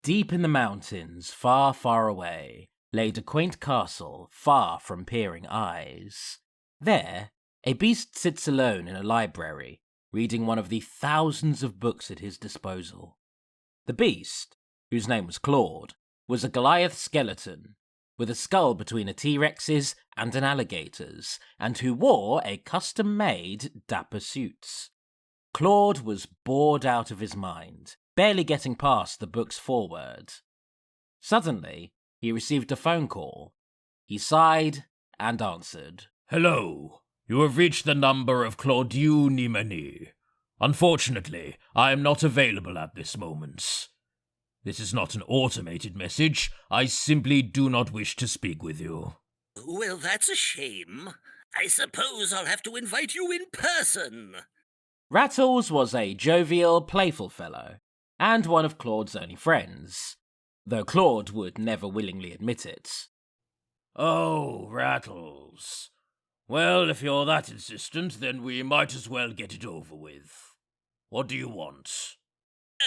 Deep in the mountains, far, far away, laid a quaint castle, far from peering eyes. There, a beast sits alone in a library, reading one of the thousands of books at his disposal. The beast, whose name was Claude, was a Goliath skeleton, with a skull between a T-Rex's and an alligator's, and who wore a custom-made dapper suits. Claude was bored out of his mind, barely getting past the book's foreword. Suddenly, he received a phone call. He sighed and answered. Hello, you have reached the number of Claude Nimani. Unfortunately, I am not available at this moment. This is not an automated message. I simply do not wish to speak with you. Well, that's a shame. I suppose I'll have to invite you in person. Rattles was a jovial, playful fellow, and one of Claude's only friends, though Claude would never willingly admit it. Oh, Rattles. Well, if you're that insistent, then we might as well get it over with. What do you want?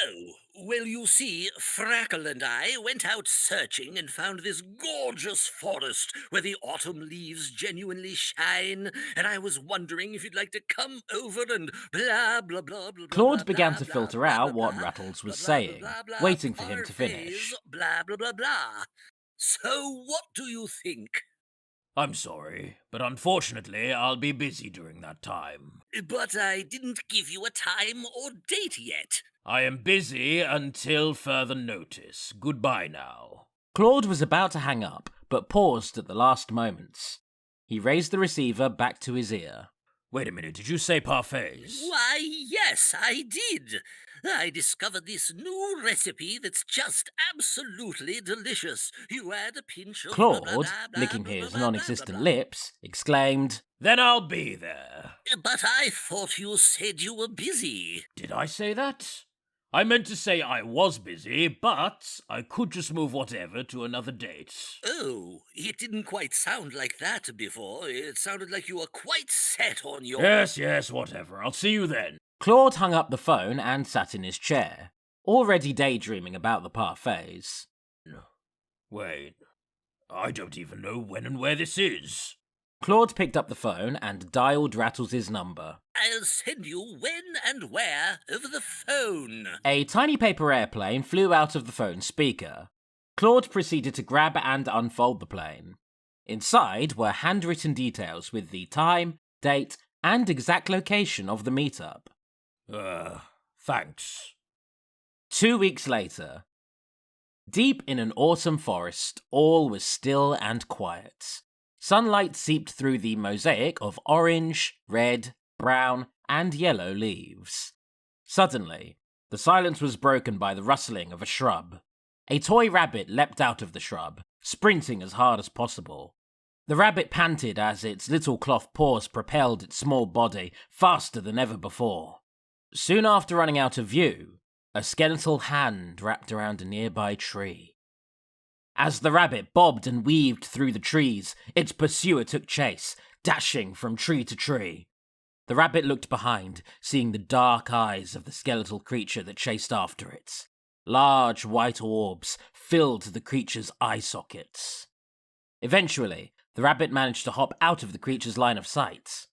Oh, well, you see, Frackle and I went out searching and found this gorgeous forest where the autumn leaves genuinely shine, and I was wondering if you'd like to come over and blah, blah, blah, blah, Claude blah, began blah, to blah, filter blah, out blah, what blah, Rattles was blah, blah, saying, blah, blah, waiting for him to parfaits, finish. blah, blah, blah, blah. So what do you think? I'm sorry, but unfortunately I'll be busy during that time. But I didn't give you a time or date yet. I am busy until further notice. Goodbye now. Claude was about to hang up, but paused at the last moment. He raised the receiver back to his ear. Wait a minute, did you say parfaits? Why, yes, I did. I discovered this new recipe that's just absolutely delicious. You add a pinch of Claude, blah, blah, blah, blah, licking blah, his blah, non-existent blah, blah, blah. lips, exclaimed, Then I'll be there. But I thought you said you were busy. Did I say that? I meant to say I was busy, but I could just move whatever to another date. Oh, it didn't quite sound like that before. It sounded like you were quite set on your... Yes, whatever. I'll see you then. Claude hung up the phone and sat in his chair, already daydreaming about the parfaits. Wait, I don't even know when and where this is. Claude picked up the phone and dialed Rattles' number. I'll send you when and where over the phone. A tiny paper airplane flew out of the phone speaker. Claude proceeded to grab and unfold the plane. Inside were handwritten details with the time, date, and exact location of the meetup. Thanks. 2 weeks later. Deep in an autumn forest, all was still and quiet. Sunlight seeped through the mosaic of orange, red, brown, and yellow leaves. Suddenly, the silence was broken by the rustling of a shrub. A toy rabbit leapt out of the shrub, sprinting as hard as possible. The rabbit panted as its little cloth paws propelled its small body faster than ever before. Soon after running out of view, a skeletal hand wrapped around a nearby tree. As the rabbit bobbed and weaved through the trees, its pursuer took chase, dashing from tree to tree. The rabbit looked behind, seeing the dark eyes of the skeletal creature that chased after it. Large white orbs filled the creature's eye sockets. Eventually, the rabbit managed to hop out of the creature's line of sight.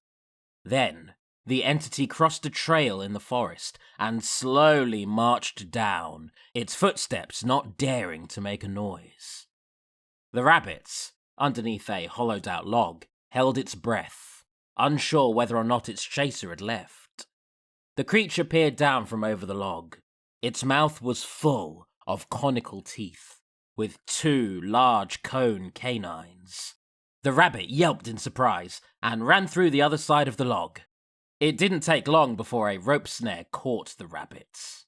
Then, the entity crossed a trail in the forest and slowly marched down, its footsteps not daring to make a noise. The rabbit, underneath a hollowed-out log, held its breath, unsure whether or not its chaser had left. The creature peered down from over the log. Its mouth was full of conical teeth, with 2 large cone canines. The rabbit yelped in surprise and ran through the other side of the log. It didn't take long before a rope snare caught the rabbit.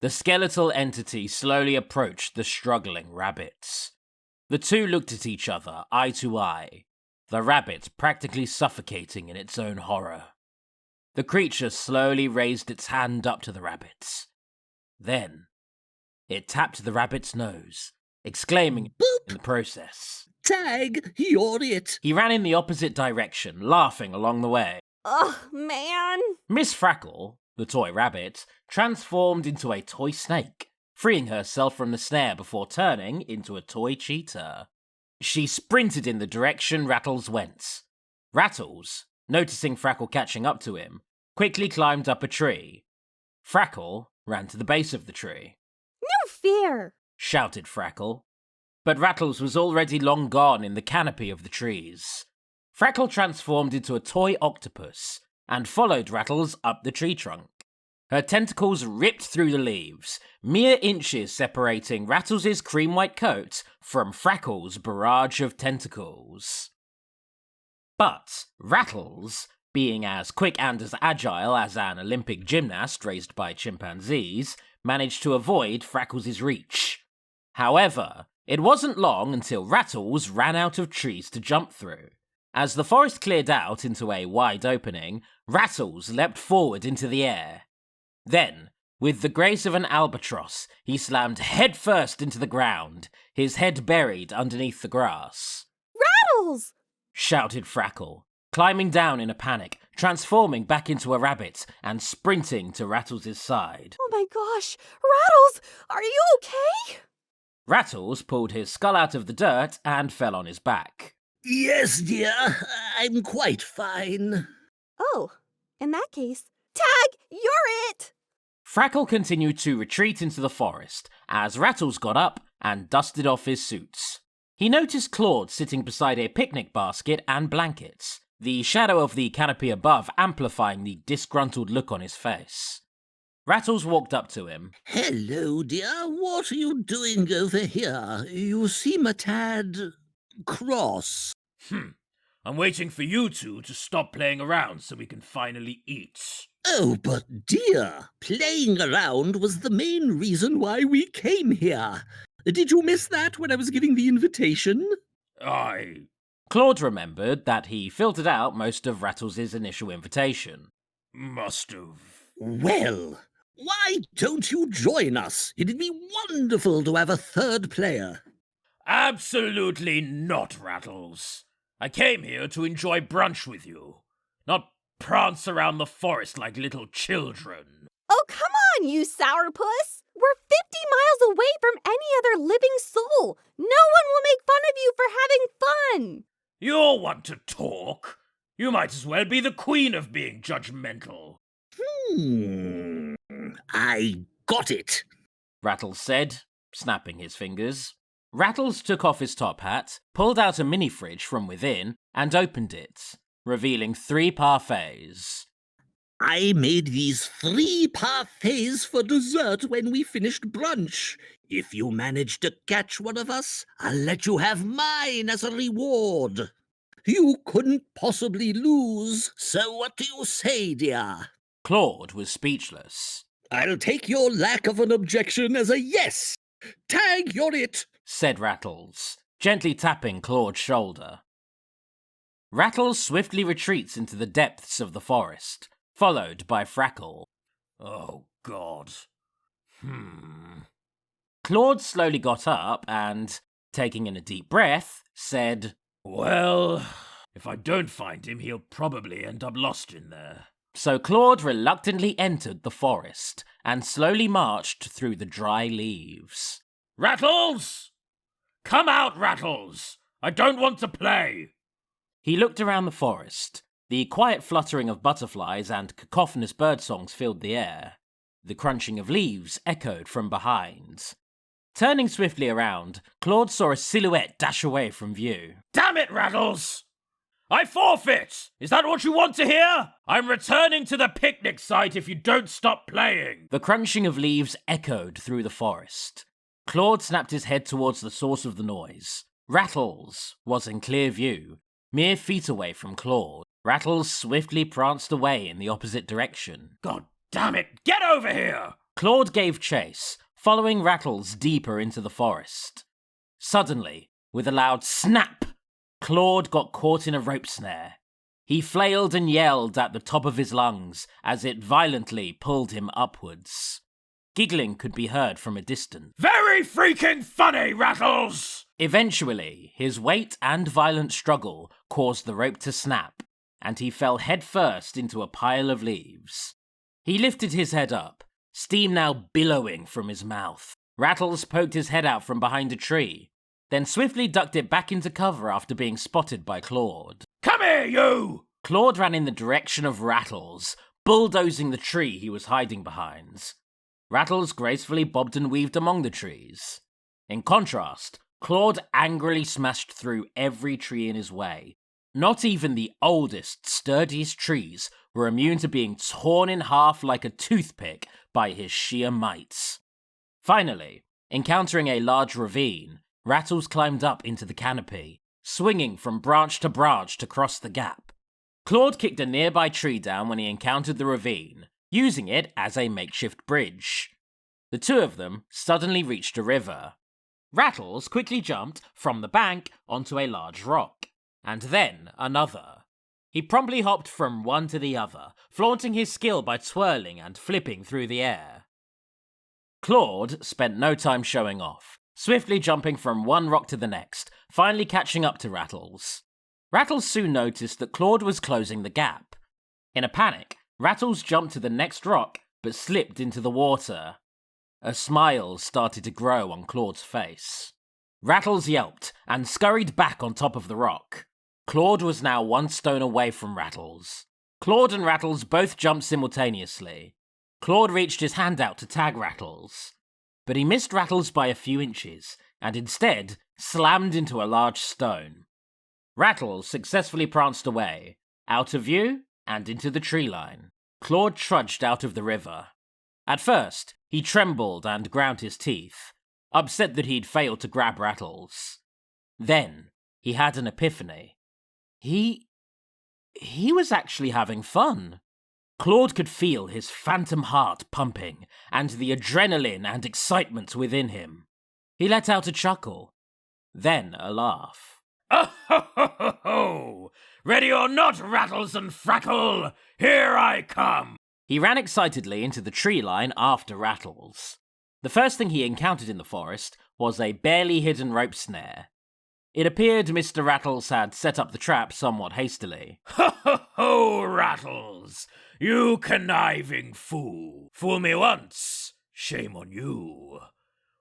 The skeletal entity slowly approached the struggling rabbits. The two looked at each other, eye to eye, the rabbit practically suffocating in its own horror. The creature slowly raised its hand up to the rabbit. Then, it tapped the rabbit's nose, exclaiming Boop! in the process. Tag, you're it. He ran in the opposite direction, laughing along the way. Ugh, man. Miss Frackle, the toy rabbit, transformed into a toy snake. freeing herself from the snare before turning into a toy cheetah. She sprinted in the direction Rattles went. Rattles, noticing Frackle catching up to him, quickly climbed up a tree. Frackle ran to the base of the tree. "No fair!" shouted Frackle. But Rattles was already long gone in the canopy of the trees. Frackle transformed into a toy octopus and followed Rattles up the tree trunk. Her tentacles ripped through the leaves, mere inches separating Rattles' cream-white coat from Frackle's barrage of tentacles. But Rattles, being as quick and as agile as an Olympic gymnast raised by chimpanzees, managed to avoid Frackles' reach. However, it wasn't long until Rattles ran out of trees to jump through. As the forest cleared out into a wide opening, Rattles leapt forward into the air. Then, with the grace of an albatross, he slammed headfirst into the ground, his head buried underneath the grass. "Rattles!" shouted Frackle, climbing down in a panic, transforming back into a rabbit and sprinting to Rattles' side. "Oh my gosh! Rattles! Are you okay?" Rattles pulled his skull out of the dirt and fell on his back. Yes, dear, I'm quite fine. Oh, in that case, Tag, you're it! Frackle continued to retreat into the forest as Rattles got up and dusted off his suits. He noticed Claude sitting beside a picnic basket and blankets, the shadow of the canopy above amplifying the disgruntled look on his face. Rattles walked up to him. Hello, dear. What are you doing over here? You seem a tad cross. I'm waiting for you two to stop playing around so we can finally eat. Oh, but dear, playing around was the main reason why we came here. Did you miss that when I was giving the invitation? Claude remembered that he filtered out most of Rattles' initial invitation. Must have. Well, why don't you join us? It'd be wonderful to have a third player. Absolutely not, Rattles. I came here to enjoy brunch with you, not prance around the forest like little children. Oh, come on, you sourpuss! We're 50 miles away from any other living soul. No one will make fun of you for having fun. You'll want to talk. You might as well be the queen of being judgmental. I got it. Rattles said, snapping his fingers. Rattles took off his top hat, pulled out a mini fridge from within, and opened it, revealing 3 parfaits. I made these 3 parfaits for dessert when we finished brunch. If you manage to catch one of us, I'll let you have mine as a reward. You couldn't possibly lose, so what do you say, dear? Claude was speechless. I'll take your lack of an objection as a yes. Tag, you're it, said Rattles, gently tapping Claude's shoulder. Rattles swiftly retreats into the depths of the forest, followed by Frackle. Oh, God. Claude slowly got up and, taking in a deep breath, said, Well, if I don't find him, he'll probably end up lost in there. So Claude reluctantly entered the forest and slowly marched through the dry leaves. Rattles! Come out, Rattles! I don't want to play! He looked around the forest. The quiet fluttering of butterflies and cacophonous birdsongs filled the air. The crunching of leaves echoed from behind. Turning swiftly around, Claude saw a silhouette dash away from view. Damn it, Rattles! I forfeit! Is that what you want to hear? I'm returning to the picnic site if you don't stop playing! The crunching of leaves echoed through the forest. Claude snapped his head towards the source of the noise. Rattles was in clear view, mere feet away from Claude. Rattles swiftly pranced away in the opposite direction. God damn it! Get over here! Claude gave chase, following Rattles deeper into the forest. Suddenly, with a loud snap, Claude got caught in a rope snare. He flailed and yelled at the top of his lungs as it violently pulled him upwards. Giggling could be heard from a distance. Very freaking funny, Rattles! Eventually, his weight and violent struggle caused the rope to snap, and he fell headfirst into a pile of leaves. He lifted his head up, steam now billowing from his mouth. Rattles poked his head out from behind a tree, then swiftly ducked it back into cover after being spotted by Claude. Come here, you! Claude ran in the direction of Rattles, bulldozing the tree he was hiding behind. Rattles gracefully bobbed and weaved among the trees. In contrast, Claude angrily smashed through every tree in his way. Not even the oldest, sturdiest trees were immune to being torn in half like a toothpick by his sheer might. Finally, encountering a large ravine, Rattles climbed up into the canopy, swinging from branch to branch to cross the gap. Claude kicked a nearby tree down when he encountered the ravine, using it as a makeshift bridge. The two of them suddenly reached a river. Rattles quickly jumped from the bank onto a large rock, and then another. He promptly hopped from one to the other, flaunting his skill by twirling and flipping through the air. Claude spent no time showing off, swiftly jumping from one rock to the next, finally catching up to Rattles. Rattles soon noticed that Claude was closing the gap. In a panic, Rattles jumped to the next rock, but slipped into the water. A smile started to grow on Claude's face. Rattles yelped and scurried back on top of the rock. Claude was now one stone away from Rattles. Claude and Rattles both jumped simultaneously. Claude reached his hand out to tag Rattles, but he missed Rattles by a few inches, and instead slammed into a large stone. Rattles successfully pranced away, out of view and into the tree line. Claude trudged out of the river. At first, he trembled and ground his teeth, upset that he'd failed to grab Rattles. Then, he had an epiphany. He was actually having fun. Claude could feel his phantom heart pumping, and the adrenaline and excitement within him. He let out a chuckle, then a laugh. Oh, ho, ho, ho, ho! Ready or not, Rattles and Frackle, here I come! He ran excitedly into the tree line after Rattles. The first thing he encountered in the forest was a barely hidden rope snare. It appeared Mr. Rattles had set up the trap somewhat hastily. Ho, ho, ho, Rattles! You conniving fool! Fool me once, shame on you.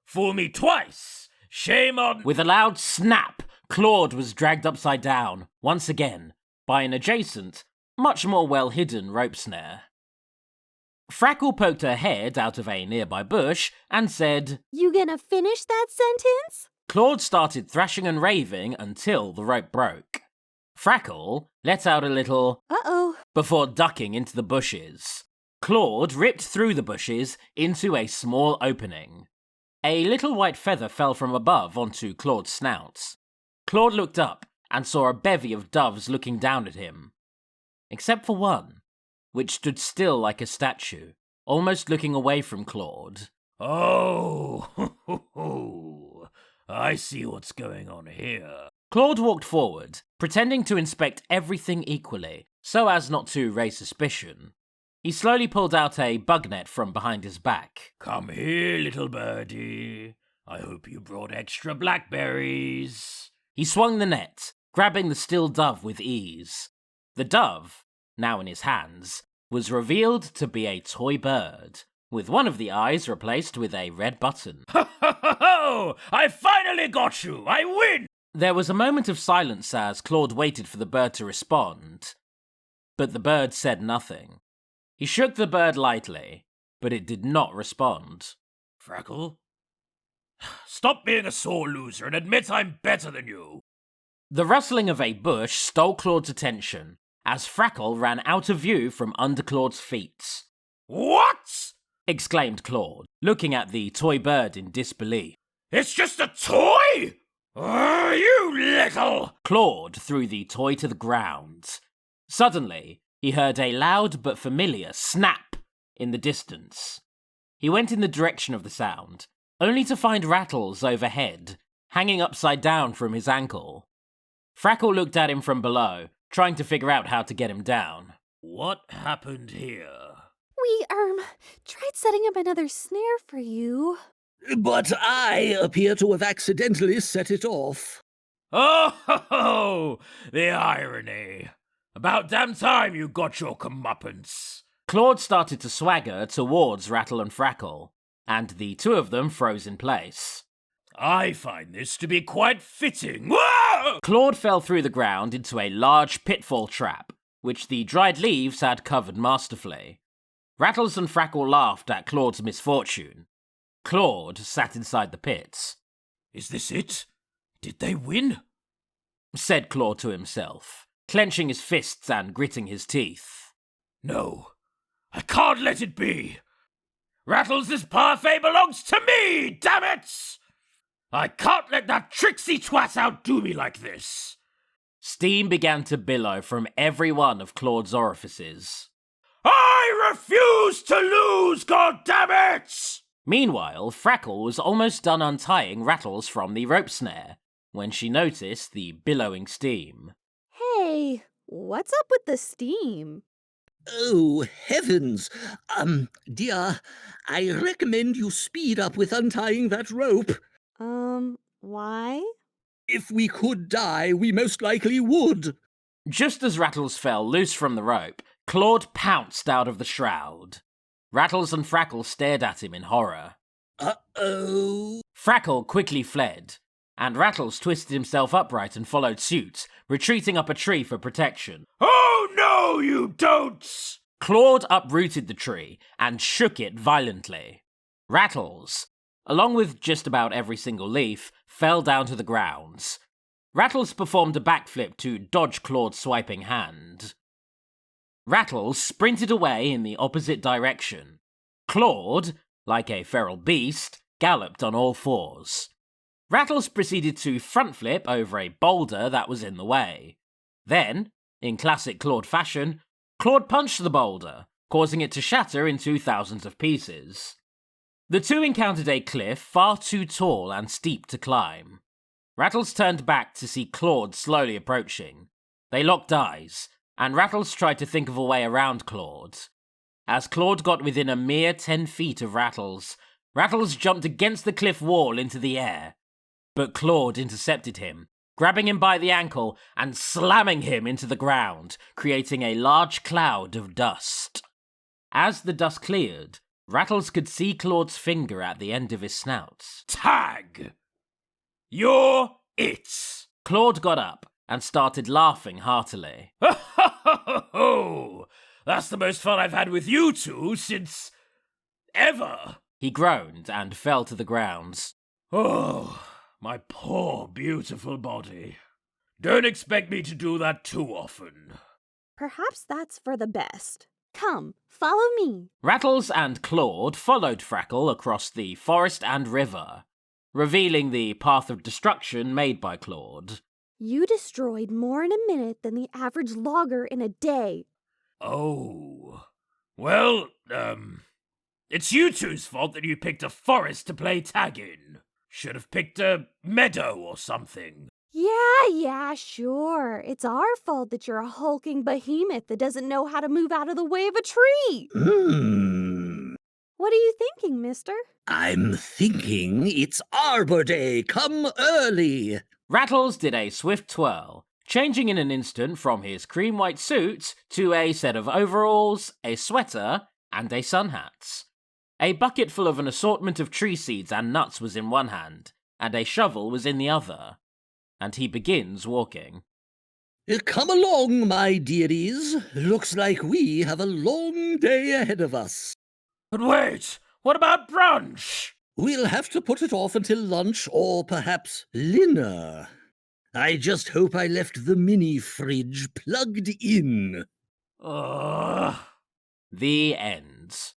Fool me twice, shame on... With a loud snap, Claude was dragged upside down, once again, by an adjacent, much more well-hidden rope snare. Frackle poked her head out of a nearby bush and said, You gonna finish that sentence? Claude started thrashing and raving until the rope broke. Frackle let out a little Uh-oh. before ducking into the bushes. Claude ripped through the bushes into a small opening. A little white feather fell from above onto Claude's snout. Claude looked up and saw a bevy of doves looking down at him. Except for one, which stood still like a statue, almost looking away from Claude. Oh, ho, ho, ho. I see what's going on here. Claude walked forward, pretending to inspect everything equally, so as not to raise suspicion. He slowly pulled out a bug net from behind his back. Come here, little birdie. I hope you brought extra blackberries. He swung the net, grabbing the still dove with ease. The dove, now in his hands, was revealed to be a toy bird, with one of the eyes replaced with a red button. Ho, ho, ho, ho! I finally got you! I win! There was a moment of silence as Claude waited for the bird to respond, but the bird said nothing. He shook the bird lightly, but it did not respond. Frackle? Stop being a sore loser and admit I'm better than you! The rustling of a bush stole Claude's attention as Frackle ran out of view from under Claude's feet. What? Exclaimed Claude, looking at the toy bird in disbelief. It's just a toy? Oh, you little... Claude threw the toy to the ground. Suddenly, he heard a loud but familiar snap in the distance. He went in the direction of the sound, only to find Rattles overhead, hanging upside down from his ankle. Frackle looked at him from below, trying to figure out how to get him down. What happened here? We, tried setting up another snare for you. But I appear to have accidentally set it off. Oh, ho, ho, the irony. About damn time you got your comeuppance. Claude started to swagger towards Rattle and Frackle. and the two of them froze in place. I find this to be quite fitting. Whoa! Claude fell through the ground into a large pitfall trap, which the dried leaves had covered masterfully. Rattles and Frackle laughed at Claude's misfortune. Claude sat inside the pits. Is this it? Did they win? Said Claude to himself, clenching his fists and gritting his teeth. No, I can't let it be. Rattles, this parfait belongs to me, damn it! I can't let that tricksy twat outdo me like this. Steam began to billow from every one of Claude's orifices. I refuse to lose, goddammit! Meanwhile, Frackle was almost done untying Rattles from the rope snare when she noticed the billowing steam. Hey, what's up with the steam? Oh, heavens! Dear, I recommend you speed up with untying that rope. Why? If we could die, we most likely would. Just as Rattles fell loose from the rope, Claude pounced out of the shroud. Rattles and Frackle stared at him in horror. Uh-oh. Frackle quickly fled, and Rattles twisted himself upright and followed suit, retreating up a tree for protection. Oh no, you don't! Claude uprooted the tree and shook it violently. Rattles, along with just about every single leaf, fell down to the ground. Rattles performed a backflip to dodge Claude's swiping hand. Rattles sprinted away in the opposite direction. Claude, like a feral beast, galloped on all fours. Rattles proceeded to front flip over a boulder that was in the way. Then, in classic Claude fashion, Claude punched the boulder, causing it to shatter into thousands of pieces. The two encountered a cliff far too tall and steep to climb. Rattles turned back to see Claude slowly approaching. They locked eyes, and Rattles tried to think of a way around Claude. As Claude got within a mere 10 feet of Rattles, Rattles jumped against the cliff wall into the air. But Claude intercepted him, grabbing him by the ankle and slamming him into the ground, creating a large cloud of dust. As the dust cleared, Rattles could see Claude's finger at the end of his snout. Tag! You're it! Claude got up and started laughing heartily. Oh, that's the most fun I've had with you two since ever. He groaned and fell to the ground. Oh, my poor, beautiful body. Don't expect me to do that too often. Perhaps that's for the best. Come, follow me. Rattles and Claude followed Frackle across the forest and river, revealing the path of destruction made by Claude. You destroyed more in a minute than the average logger in a day. Oh. Well, it's you two's fault that you picked a forest to play tag in. Should have picked a meadow or something. Yeah, sure. It's our fault that you're a hulking behemoth that doesn't know how to move out of the way of a tree. What are you thinking, mister? I'm thinking it's Arbor Day. Come early. Rattles did a swift twirl, changing in an instant from his cream-white suit to a set of overalls, a sweater, and a sun hat. A bucket full of an assortment of tree seeds and nuts was in one hand, and a shovel was in the other. And he begins walking. Come along, my dearies. Looks like we have a long day ahead of us. But wait, what about brunch? We'll have to put it off until lunch or perhaps dinner. I just hope I left the mini fridge plugged in. The end.